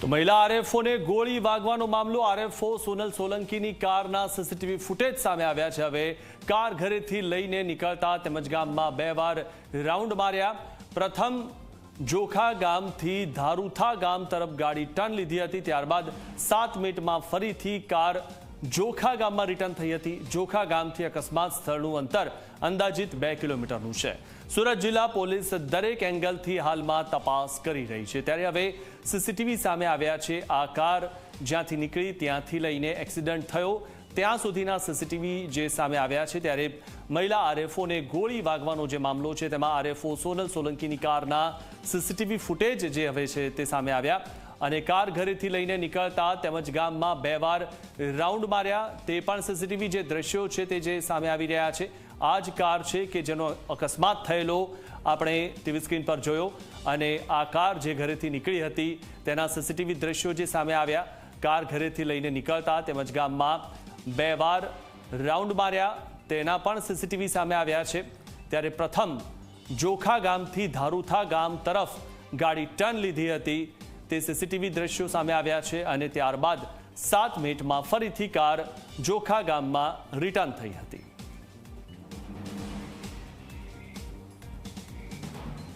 તો મહિલા આરએફઓને ગોળી વાગવાનો મામલો આરએફઓ સોનલ સોલંકીની કારના સીસીટીવી ફૂટેજ સામે આવ્યા છે। હવે કાર ઘરેથી લઈને નીકળતા તેમજ ગામમાં 2 વાર રાઉન્ડ માર્યા। પ્રથમ જોખા ગામથી ધારુથા ગામ તરફ ગાડી ટર્ન લીધી હતી, ત્યારબાદ 7 મિનિટમાં ફરીથી કાર જોખા ગામમાં રિટર્ન થઈ હતી। જોખા ગામથી અકસ્માત સ્થળનું અંતર અંદાજિત 2 કિલોમીટરનું છે। સુરત જિલ્લા પોલીસ દરેક એંગલથી હાલમાં તપાસ કરી રહી છે, ત્યારે હવે સીસીટીવી સામે આવ્યા છે। આ કાર જ્યાંથી નીકળી ત્યાંથી લઈને એક્સિડન્ટ થયો ત્યાં સુધીના સીસીટીવી જે સામે આવ્યા છે, ત્યારે મહિલા આરએફઓને ગોળી વાગવાનો જે મામલો છે તેમાં આરએફઓ સોનલ સોલંકીની કારના સીસીટીવી ફૂટેજ જે હવે છે તે સામે આવ્યા અને કાર ઘરેથી લઈને નીકળતા તેમજ ગામમાં 2 વાર રાઉન્ડ માર્યા। તે પણ સીસીટીવી જે દ્રશ્યો છે તે જે સામે આવી રહ્યા છે। આ જ કાર છે કે જેનો અકસ્માત થયેલો આપણે ટીવી સ્ક્રીન પર જોયો અને આ કાર જે ઘરેથી નીકળી હતી તેના સીસીટીવી દ્રશ્યો જે સામે આવ્યા। કાર ઘરેથી લઈને નીકળતા તેમજ ગામમાં 2 વાર રાઉન્ડ માર્યા તેના પણ સીસીટીવી સામે આવ્યા છે। ત્યારે પ્રથમ જોખા ગામથી ધારુથા ગામ તરફ ગાડી ટર્ન લીધી હતી તે સીસીટીવી દ્રશ્યો સામે આવ્યા છે અને ત્યારબાદ 7 મિનિટમાં ફરીથી કાર જોખા ગામમાં રિટર્ન થઈ હતી।